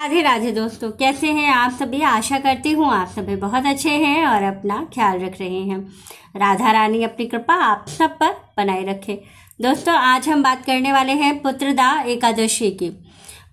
राधे राधे दोस्तों, कैसे हैं आप सभी। आशा करती हूँ आप सभी बहुत अच्छे हैं और अपना ख्याल रख रहे हैं। राधा रानी अपनी कृपा आप सब पर बनाए रखे। दोस्तों, आज हम बात करने वाले हैं पुत्रदा एकादशी की।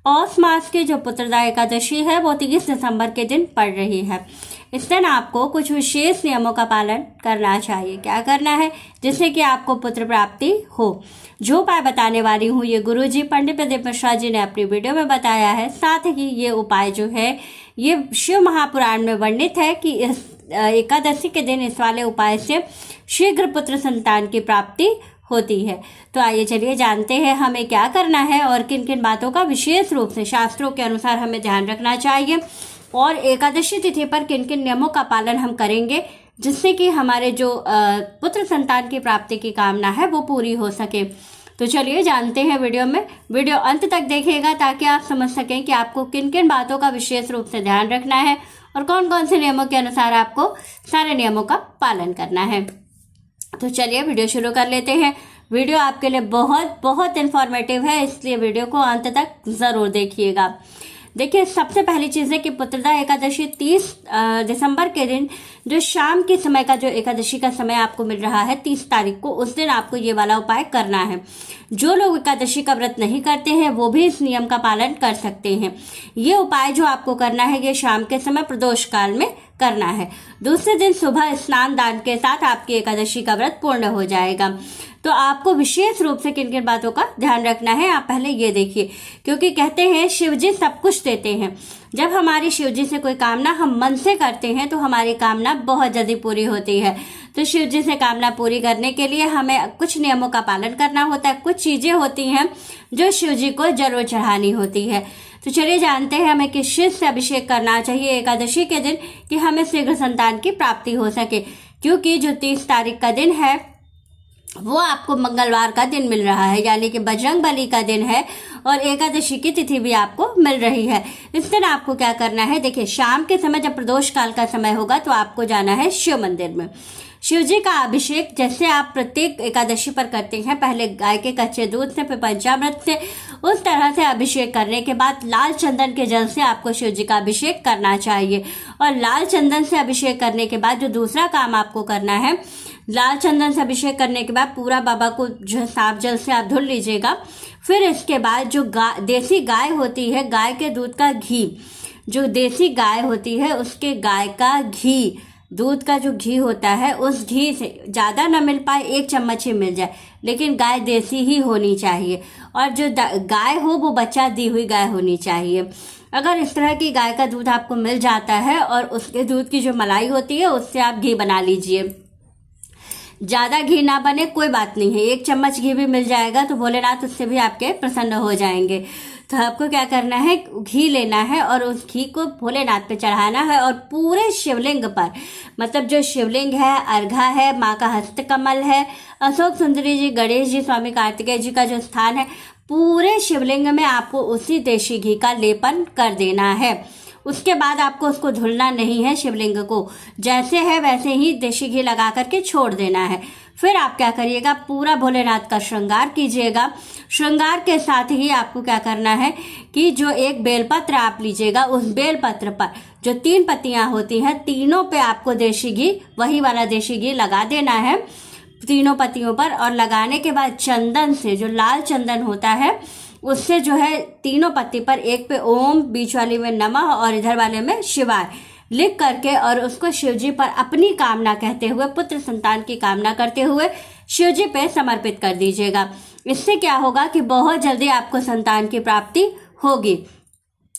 पौष मास की जो पुत्रदा एकादशी है वो 30 दिसंबर के दिन पड़ रही है। इस दिन आपको कुछ विशेष नियमों का पालन करना चाहिए। क्या करना है जिससे कि आपको पुत्र प्राप्ति हो। जो उपाय बताने वाली हूँ ये गुरुजी पंडित प्रदीप मिश्रा जी ने अपनी वीडियो में बताया है। साथ ही ये उपाय जो है ये शिव महापुराण में वर्णित है कि इस एकादशी के दिन इस वाले उपाय से शीघ्र पुत्र संतान की प्राप्ति होती है। तो आइए चलिए जानते हैं हमें क्या करना है और किन किन बातों का विशेष रूप से शास्त्रों के अनुसार हमें ध्यान रखना चाहिए और एकादशी तिथि पर किन किन नियमों का पालन हम करेंगे जिससे कि हमारे जो पुत्र संतान की प्राप्ति की कामना है वो पूरी हो सके। तो चलिए जानते हैं वीडियो अंत तक देखिएगा ताकि आप समझ सकें कि आपको किन किन बातों का विशेष रूप से ध्यान रखना है और कौन कौन से नियमों के अनुसार आपको सारे नियमों का पालन करना है। तो चलिए वीडियो शुरू कर लेते हैं। वीडियो आपके लिए बहुत बहुत इन्फॉर्मेटिव है, इसलिए वीडियो को अंत तक ज़रूर देखिएगा। देखिए, सबसे पहली चीज़ है कि पुत्रदा एकादशी 30 दिसंबर के दिन जो शाम के समय का जो एकादशी का समय आपको मिल रहा है 30 तारीख को, उस दिन आपको ये वाला उपाय करना है। जो लोग एकादशी का व्रत नहीं करते हैं वो भी इस नियम का पालन कर सकते हैं। ये उपाय जो आपको करना है ये शाम के समय प्रदोष काल में करना है। दूसरे दिन सुबह स्नान दान के साथ आपकी एकादशी का व्रत पूर्ण हो जाएगा। तो आपको विशेष रूप से किन किन बातों का ध्यान रखना है आप पहले ये देखिए, क्योंकि कहते हैं शिव जी सब कुछ देते हैं। जब हमारी शिव जी से कोई कामना हम मन से करते हैं तो हमारी कामना बहुत जल्दी पूरी होती है। तो शिव जी से कामना पूरी करने के लिए हमें कुछ नियमों का पालन करना होता है। कुछ चीजें होती हैं जो शिव जी को जरूर चढ़ानी होती है। तो चलिए जानते हैं हमें किस चीज से अभिषेक करना चाहिए एकादशी के दिन कि हमें शीघ्र संतान की प्राप्ति हो सके। क्योंकि जो 30 तारीख का दिन है वो आपको मंगलवार का दिन मिल रहा है, यानी कि बजरंग बली का दिन है और एकादशी की तिथि भी आपको मिल रही है। इस दिन आपको क्या करना है, देखिए शाम के समय जब प्रदोष काल का समय होगा तो आपको जाना है शिव मंदिर में। शिव जी का अभिषेक जैसे आप प्रत्येक एकादशी पर करते हैं, पहले गाय के कच्चे दूध से फिर पंचामृत से, उस तरह से अभिषेक करने के बाद लाल चंदन के जल से आपको शिव जी का अभिषेक करना चाहिए। और लाल चंदन से अभिषेक करने के बाद जो दूसरा काम आपको करना है, लाल चंदन से अभिषेक करने के बाद पूरा बाबा को जो साफ जल से आप धुल लीजिएगा। फिर इसके बाद जो देसी गाय होती है, गाय के दूध का घी, जो देसी गाय होती है उसके गाय का घी, दूध का जो घी होता है उस घी से ज़्यादा ना मिल पाए 1 चम्मच ही मिल जाए, लेकिन गाय देसी ही होनी चाहिए और जो गाय हो वो बच्चा दी हुई गाय होनी चाहिए। अगर इस तरह की गाय का दूध आपको मिल जाता है और उसके दूध की जो मलाई होती है उससे आप घी बना लीजिए। ज़्यादा घी ना बने कोई बात नहीं है, 1 चम्मच घी भी मिल जाएगा तो भोलेनाथ उससे भी आपके प्रसन्न हो जाएंगे। तो आपको क्या करना है, घी लेना है और उस घी को भोलेनाथ पे चढ़ाना है और पूरे शिवलिंग पर, मतलब जो शिवलिंग है, अर्घा है, माँ का हस्तकमल है, अशोक सुंदरी जी, गणेश जी, स्वामी कार्तिकेय जी का जो स्थान है, पूरे शिवलिंग में आपको उसी देशी घी का लेपन कर देना है। उसके बाद आपको उसको धुलना नहीं है, शिवलिंग को जैसे है वैसे ही देशी घी लगा करके छोड़ देना है। फिर आप क्या करिएगा, पूरा भोलेनाथ का श्रृंगार कीजिएगा। श्रृंगार के साथ ही आपको क्या करना है कि जो एक बेलपत्र आप लीजिएगा, उस बेलपत्र पर जो 3 पत्तियां होती हैं, तीनों पे आपको देशी घी, वही वाला देशी घी लगा देना है तीनों पत्तियों पर। और लगाने के बाद चंदन से, जो लाल चंदन होता है उससे जो है तीनों पत्ती पर, एक पे ओम, बीच वाली में नमः और इधर वाले में शिवाय लिख करके और उसको शिव जी पर अपनी कामना कहते हुए, पुत्र संतान की कामना करते हुए शिव जी पे समर्पित कर दीजिएगा। इससे क्या होगा कि बहुत जल्दी आपको संतान की प्राप्ति होगी।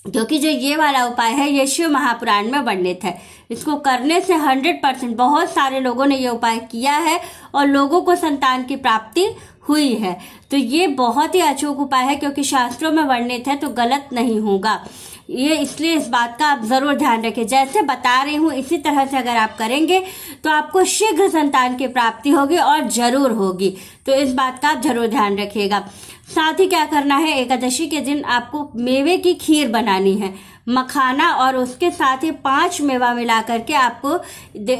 क्योंकि जो ये वाला उपाय है ये शिव महापुराण में वर्णित है। इसको करने से 100% बहुत सारे लोगों ने ये उपाय किया है और लोगों को संतान की प्राप्ति हुई है। तो ये बहुत ही अचूक उपाय है, क्योंकि शास्त्रों में वर्णित है तो गलत नहीं होगा ये, इसलिए इस बात का आप जरूर ध्यान रखें। जैसे बता रही हूँ इसी तरह से अगर आप करेंगे तो आपको शीघ्र संतान की प्राप्ति होगी और जरूर होगी। तो इस बात का आप जरूर ध्यान रखिएगा। साथ ही क्या करना है, एकादशी के दिन आपको मेवे की खीर बनानी है, मखाना और उसके साथ ही 5 मेवा मिला करके आपको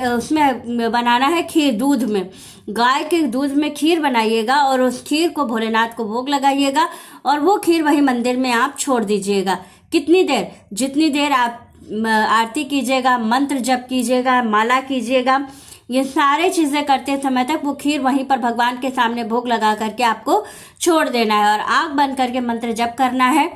उसमें बनाना है खीर। दूध में, गाय के दूध में खीर बनाइएगा और उस खीर को भोलेनाथ को भोग लगाइएगा और वो खीर वही मंदिर में आप छोड़ दीजिएगा। कितनी देर, जितनी देर आप आरती कीजिएगा, मंत्र जप कीजिएगा, माला कीजिएगा, ये सारे चीज़ें करते समय तक वो खीर वहीं पर भगवान के सामने भोग लगा करके आपको छोड़ देना है और आँख बंद करके मंत्र जप करना है।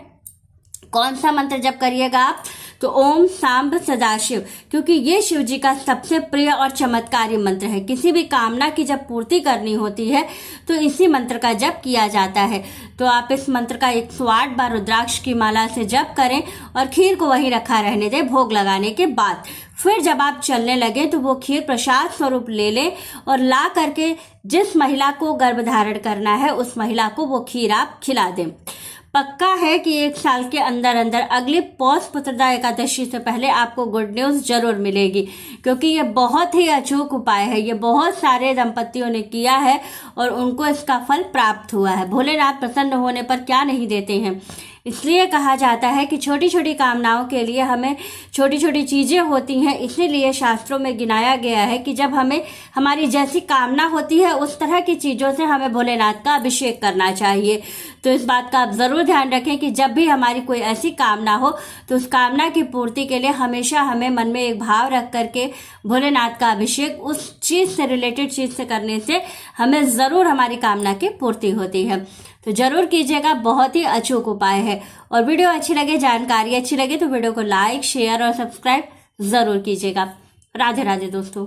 कौन सा मंत्र जप करिएगा आप? तो ओम सांब सदाशिव, क्योंकि ये शिव जी का सबसे प्रिय और चमत्कारी मंत्र है। किसी भी कामना की जब पूर्ति करनी होती है तो इसी मंत्र का जप किया जाता है। तो आप इस मंत्र का 108 बार रुद्राक्ष की माला से जप करें और खीर को वहीं रखा रहने दें भोग लगाने के बाद। फिर जब आप चलने लगे तो वो खीर प्रसाद स्वरूप ले लें और ला करके जिस महिला को गर्भधारण करना है उस महिला को वो खीर आप खिला दें। पक्का है कि 1 साल के अंदर अंदर अगली पौष पुत्रदा एकादशी से पहले आपको गुड न्यूज़ जरूर मिलेगी, क्योंकि ये बहुत ही अचूक उपाय है। ये बहुत सारे दंपतियों ने किया है और उनको इसका फल प्राप्त हुआ है। भोलेनाथ प्रसन्न होने पर क्या नहीं देते हैं। इसलिए कहा जाता है कि छोटी छोटी कामनाओं के लिए हमें छोटी छोटी चीज़ें होती हैं। इसीलिए शास्त्रों में गिनाया गया है कि जब हमें हमारी जैसी कामना होती है उस तरह की चीज़ों से हमें भोलेनाथ का अभिषेक करना चाहिए। तो इस बात का आप ज़रूर ध्यान रखें कि जब भी हमारी कोई ऐसी कामना हो तो उस कामना की पूर्ति के लिए हमेशा हमें मन में एक भाव रख करके भोलेनाथ का अभिषेक उस चीज़ से रिलेटेड चीज़ से करने से हमें ज़रूर हमारी कामना की पूर्ति होती है। तो जरूर कीजिएगा, बहुत ही अचूक उपाय है। और वीडियो अच्छी लगे, जानकारी अच्छी लगे तो वीडियो को लाइक, शेयर और सब्सक्राइब ज़रूर कीजिएगा। राधे राधे दोस्तों।